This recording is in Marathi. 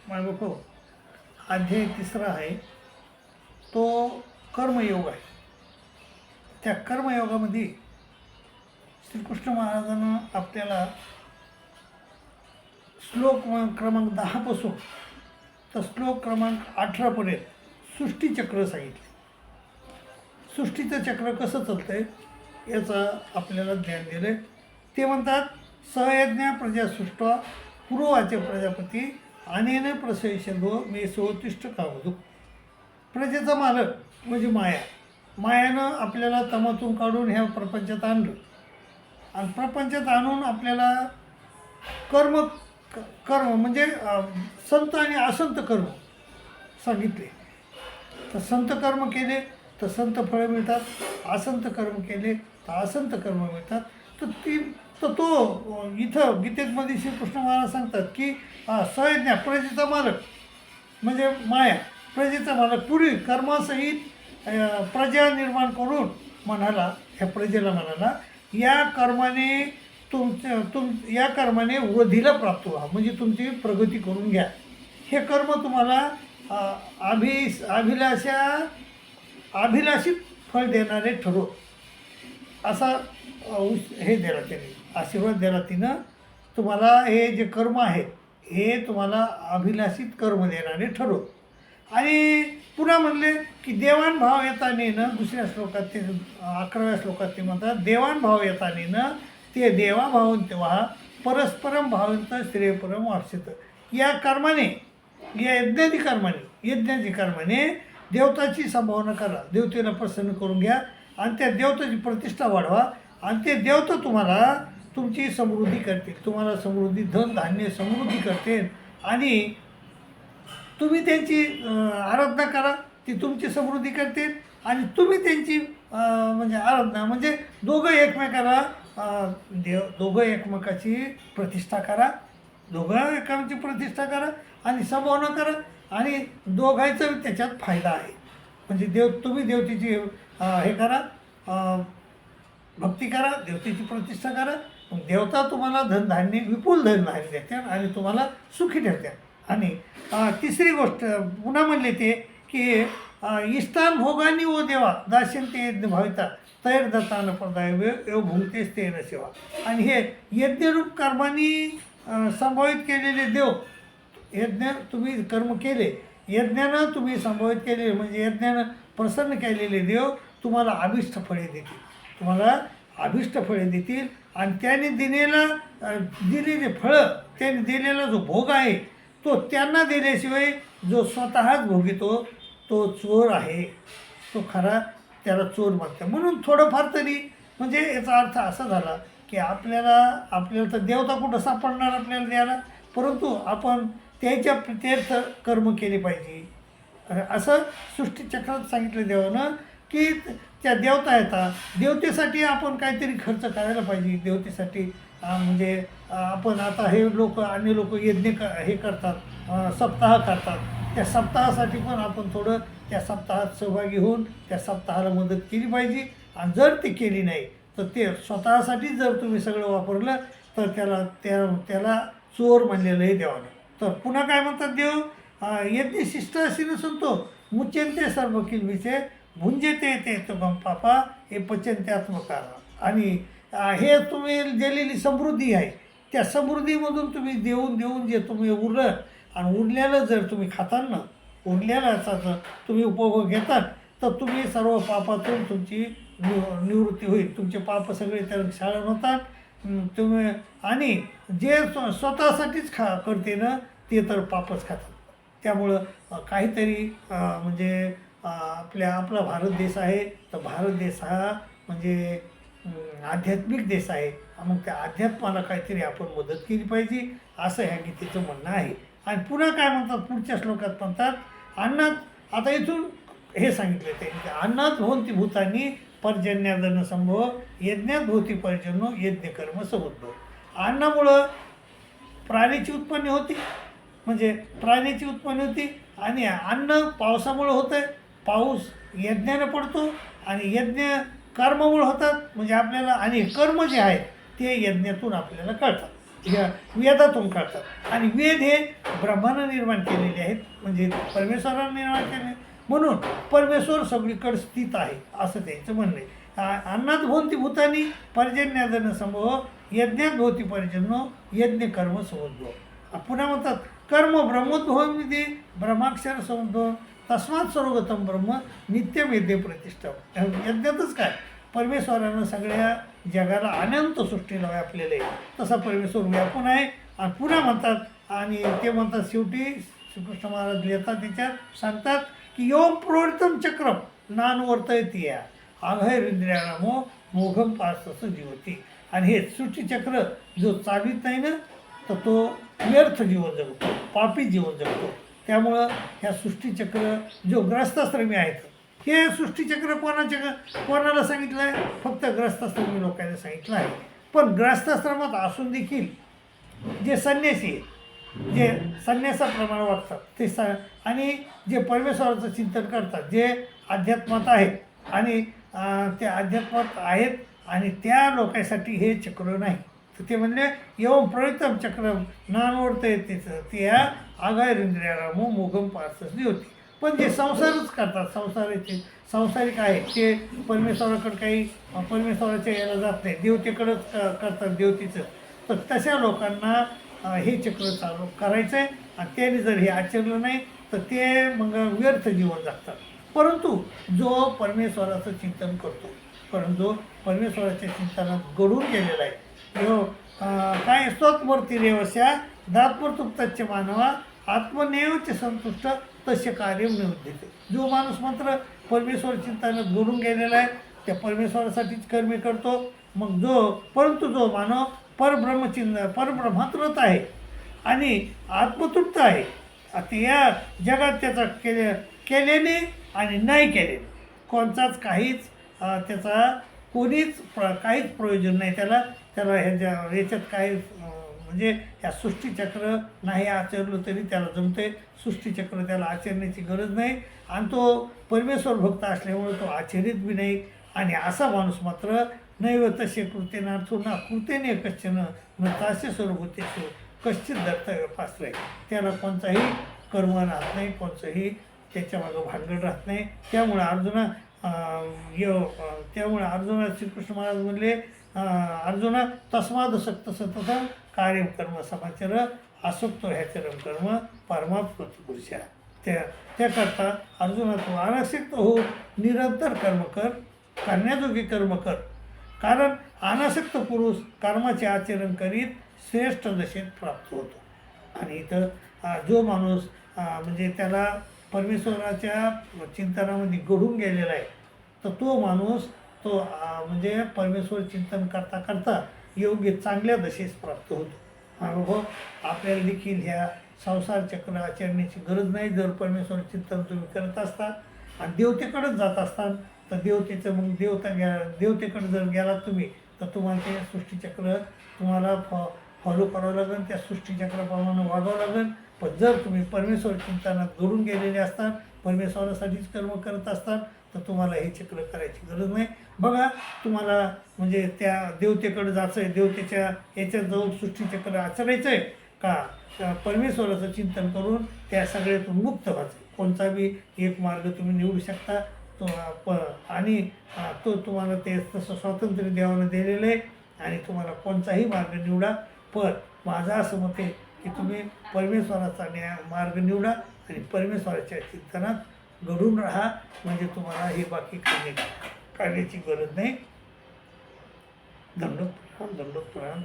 मायबाप अध्याय तिसरा आहे तो कर्मयोग आहे. त्या कर्मयोगामध्ये श्रीकृष्ण महाराजांना आपल्याला श्लोक क्रमांक 10 पासून तर श्लोक क्रमांक 18 पर्यंत सृष्टीचक्र सांगितले. सृष्टीचं चक्र कसं चालतंय याचं आपल्याला ज्ञान दिलं. ते म्हणतात सहयज्ञ प्रजा सृष्टा पूर्वाचे प्रजापती अनेन प्रसविष्यन्तो मे सोतिष्ठ कामधुक. प्रजेचा मालक म्हणजे माया. मायानं आपल्याला तमातून काढून ह्या प्रपंचात आणलं आणि प्रपंचात आणून आपल्याला कर्म म्हणजे संत आणि असंत कर्म सांगितले. तर संत कर्म केले तर संत फळं मिळतात, असंत कर्म केले तर असंत कर्म मिळतात. तर तो इथं गीतेमध्ये श्रीकृष्ण महाराज सांगतात की सहयज्ञ प्रजेचा मालक म्हणजे माया, प्रजेचा मालक पूर्वी कर्मासहित प्रजा निर्माण करून म्हणाला, ह्या प्रजेला म्हणाला या कर्माने वृद्धीला प्राप्त व्हा म्हणजे तुमची प्रगती करून घ्या. हे कर्म तुम्हाला अभिलाषित फळ देणारे ठरो असा हे दिला त्याने, आशीर्वाद दिला तिनं. तुम्हाला हे जे कर्म आहेत हे तुम्हाला अभिलाषित कर्म देणारे ठरो. आणि पुन्हा म्हणले की देवान भाव येतानेनं दुसऱ्या श्लोकात ते 11व्या श्लोकात ते म्हणतात देवान भाव येतानेनं ते देवा भावून तेव्हा परस्परम भावंत श्रेयपरम वापसित. या कर्माने या यज्ञाची कर्माने देवताची संभावना करा, देवतेला प्रसन्न करून घ्या आणि त्या देवताची प्रतिष्ठा वाढवा आणि ते देवता तुम्हाला तुमची समृद्धी करतील, तुम्हाला समृद्धी धन धान्य समृद्धी करतील आणि तुम्ही त्यांची आराधना करा, ती तुमची समृद्धी करतील आणि तुम्ही त्यांची म्हणजे आराधना म्हणजे दोघं एकमेकाची प्रतिष्ठा करा, दोघं एकांची प्रतिष्ठा करा आणि संभावना करा आणि दोघांचा त्याच्यात फायदा आहे. म्हणजे तुम्ही देवतेची हे करा, भक्ती करा, देवतेची प्रतिष्ठा करा, मग देवता तुम्हाला धनधान्य विपुल धनधान्य देतात आणि तुम्हाला सुखी ठेवतात. आणि तिसरी गोष्ट पुन्हा म्हणले ते की इष्टान भोगानी ओ देवा दास्यन्ते यज्ञ भाविता तैर दत्तान प्रदाय एव भुंगतेच ते न सेवा. आणि हे यज्ञरूप कर्मांनी संभावित केलेले देव, यज्ञ तुम्ही कर्म केले, यज्ञानं तुम्ही संभावित केलेले म्हणजे यज्ञानं प्रसन्न केलेले देव तुम्हाला अभिष्ट फळे देतील आणि त्याने दिलेले फळं, त्याने दिलेला जो भोग आहे तो त्यांना दिल्याशिवाय जो स्वतःच भोगितो तो चोर आहे, तो खरा त्याला चोर म्हणतात. म्हणून थोडंफार तरी म्हणजे याचा अर्थ असा झाला की आपल्याला तर देवता कुठं सापडणार आपल्याला द्यायला, परंतु आपण त्याच्या तीर्थ कर्म केले पाहिजे असं सृष्टीचक्रात सांगितलं देवानं की त्या देवता येतात, देवतेसाठी आपण काहीतरी खर्च करायला पाहिजे. देवतेसाठी म्हणजे आपण आता हे अन्य लोक यज्ञ हे करतात, सप्ताह करतात, त्या सप्ताहासाठी पण आपण थोडं त्या सप्ताहात सहभागी होऊन त्या सप्ताहाला मदत केली पाहिजे. आणि जर ती केली नाही तर ते स्वतःसाठी जर तुम्ही सगळं वापरलं तर त्याला चोर म्हणलेलंही देवानं. तर पुन्हा काय म्हणतात देव, यज्ञ शिष्ट अशी नसून तो मुच्यंते सर्व किलबिचे भुंजेते ते तुम पापा हे पचन्त्यात्मकार. आणि हे तुम्ही दिलेली समृद्धी आहे त्या समृद्धीमधून तुम्ही देऊन जे तुम्ही उरलं आणि उरलेलं जर तुम्ही खाताल ना, उरलेल्याचा जर तुम्ही उपभोग घेतात तर तुम्ही सर्व पापातून तुमची निवृत्ती होईल, तुमचे पाप सगळे त्या शाळण होतात तुम्ही. आणि जे स्वतःसाठीच करते ना ते तर पापच खातात. त्यामुळं काहीतरी म्हणजे आपला भारत देश आहे तर भारत देश हा म्हणजे आध्यात्मिक देश आहे. मग त्या अध्यात्माला काहीतरी आपण मदत केली पाहिजे असं ह्या गीतेचं म्हणणं आहे. आणि पुन्हा काय म्हणतात पुढच्या श्लोकात म्हणतात अन्नात, आता इथून हे सांगितलं ते अन्नात भवन्ति भूतानी पर्जन्यादन संभव यज्ञात भवती पर्जन्यो यज्ञकर्म समुद्भव. अन्नामुळं प्राण्याची उत्पत्ती होती आणि अन्न पावसामुळं होतं आहे, पाऊस यज्ञानं पडतो आणि यज्ञ कर्मामुळे होतात म्हणजे आपल्याला. आणि कर्म जे आहेत ते यज्ञातून आपल्याला कळतात. या वेदातून कळतात. आणि वेद हे ब्रह्मानं निर्माण केलेले आहेत, म्हणजे परमेश्वरानं निर्माण केले, म्हणून परमेश्वर सगळीकडे स्थित आहे असं त्यांचं म्हणणं आहे. अन्नात भवन्ति भूतानि पर्जन्यादन संभव यज्ञात भवति पर्जन्यो यज्ञ कर्म समुद्भव. पुन्हा म्हणतात कर्म ब्रह्मोद्भवमिति ब्रह्माक्षर समुद्भव तस्मात सर्वगतम ब्रह्म नित्यमेद्य प्रतिष्ठा. यज्ञातच काय परमेश्वरानं सगळ्या जगाला अनंत सृष्टीला व्यापलेलं आहे, तसा परमेश्वर व्यापून आहे. आणि पुन्हा म्हणतात, आणि ते म्हणतात शेवटी श्रीकृष्ण महाराज लिहितात त्याच्यात सांगतात की योग प्रवृत्तम चक्रम नानवर्तयती या आघैरिंद्रियाणामो मोघम पासस जीवती. आणि हे सृष्टीचक्र जो चालित नाही ना, तर तो व्यर्थ जीवन जगतो, पापी जीवन जगतो. त्यामुळं ह्या सृष्टीचक्र जो ग्रस्ताश्रमी आहेत, हे सृष्टीचक्र कोणाला सांगितलं आहे? फक्त ग्रस्ताश्रमी लोकांना सांगितलं आहे. पण ग्रस्ताश्रमात असून देखील जे संन्यासी आहेत, जे संन्यासाप्रमाणे वागतात ते आणि जे परमेश्वराचं चिंतन करतात, जे अध्यात्मात आहेत आणि ते अध्यात्मात आहेत, आणि त्या लोकांसाठी हे चक्र नाही. तर ते म्हणले एवं प्रवृत्तम चक्रम नानवर्त येते ते या आघायरिंद्रियाणामो मोघम पाससली होती. पण जे संसारच करतात, सांसारिक आहेत, ते परमेश्वराकडे काही परमेश्वराच्या याला जात नाही, देवतेकडंच करतात देवतेचं. तर तशा लोकांना हे चक्र चालू करायचं आहे. आणि त्यांनी जर हे आचरलं नाही तर ते मग व्यर्थ जीवन जगतात. परंतु जो परमेश्वराचं चिंतन करतो, परंतु परमेश्वराच्या चिंतनात घडून गेलेला आहे, जो काय स्तोत्मूर्ती रेवस्या दात्मतुप्तच्च मानवा आत्मनेवच संतुष्ट तस्य कार्य निवृत्ती. जो माणूस मात्र परमेश्वर चिंतनात घडून गेलेला आहे, त्या परमेश्वरासाठीच कर्मे करतो. मग परंतु जो मानव परब्रह्मात आहे आणि आत्मतृप्त आहे, आता या जगात त्याचा केल्याने आणि नाही केल्याने कोणताच काहीच त्याचा काहीच प्रयोजन नाही. त्याला ह्याच्यात काही म्हणजे ह्या सृष्टीचक्र नाही आचरलं तरी त्याला जमते. सृष्टीचक्र त्याला आचरण्याची गरज नाही, आणि तो परमेश्वर भक्त असल्यामुळे तो आचरित बी नाही. आणि असा माणूस मात्र नैव तसे कृतेनार्थो ना कृतेने कश्चन न तास्य सर्वभूतेषु कश्चित दर्तव्य पाश्रय. त्याला कोणताही कर्म राहत नाही, कोणतंही त्याच्यामागं भानगड राहत नाही. त्यामुळे अर्जुना श्रीकृष्ण महाराज म्हणले, अर्जुना तस्माद सक्त सतत कार्यम कर्म समाचार आसक्तो ह्याचरम कर्म परमाप्त पुरुषा. त्याकरता अर्जुना तू अनासक्त हो, निरंतर कर्म कर, करण्याजोगे कर्म कर. कारण अनासक्त पुरुष कर्माचे आचरण करीत श्रेष्ठ दशेत प्राप्त होतो. आणि इथं जो माणूस म्हणजे त्याला परमेश्वराच्या चिंतनामध्ये घडून गेलेला आहे, तर तो माणूस तो म्हणजे परमेश्वर चिंतन करता करता योग्य चांगल्या दशेस प्राप्त होतो. अनुभव आपल्याला देखील ह्या संसार चक्र आचरण्याची गरज नाही. जर परमेश्वर चिंतन तुम्ही करत असता आणि देवतेकडेच जात असता, तर देवतेचं मग देवतेकडे जर गेलात तुम्ही, तर तुम्हाला ते सृष्टीचक्र तुम्हाला फॉलो करावं लागेल, त्या सृष्टीचक्राप्रमाणे वागावं लागेल. पण जर तुम्ही परमेश्वर चिंतनात घडून गेलेले असतात, परमेश्वरासाठीच कर्म करत असतात, तर तुम्हाला हे चक्र करायची गरज नाही. बघा, तुम्हाला म्हणजे त्या देवतेकडे जायचं आहे, देवतेच्या याच्यात जाऊन सृष्टीचक्र आचरायचं आहे का परमेश्वराचं चिंतन करून त्या सगळ्यातून मुक्त व्हायचं. कोणता बी एक मार्ग तुम्ही निवडू शकता आणि तो तुम्हाला ते तसं स्वातंत्र्य देवानं दिलेलं आहे, आणि तुम्हाला कोणताही मार्ग निवडा. पण माझं असं मत आहे की तुम्ही परमेश्वराचा मार्ग निवडा आणि परमेश्वराच्या चिंतनात घडून राहा, म्हणजे तुम्हाला हे बाकी करण्याची गरज नाही. दंडोत प्रणाम.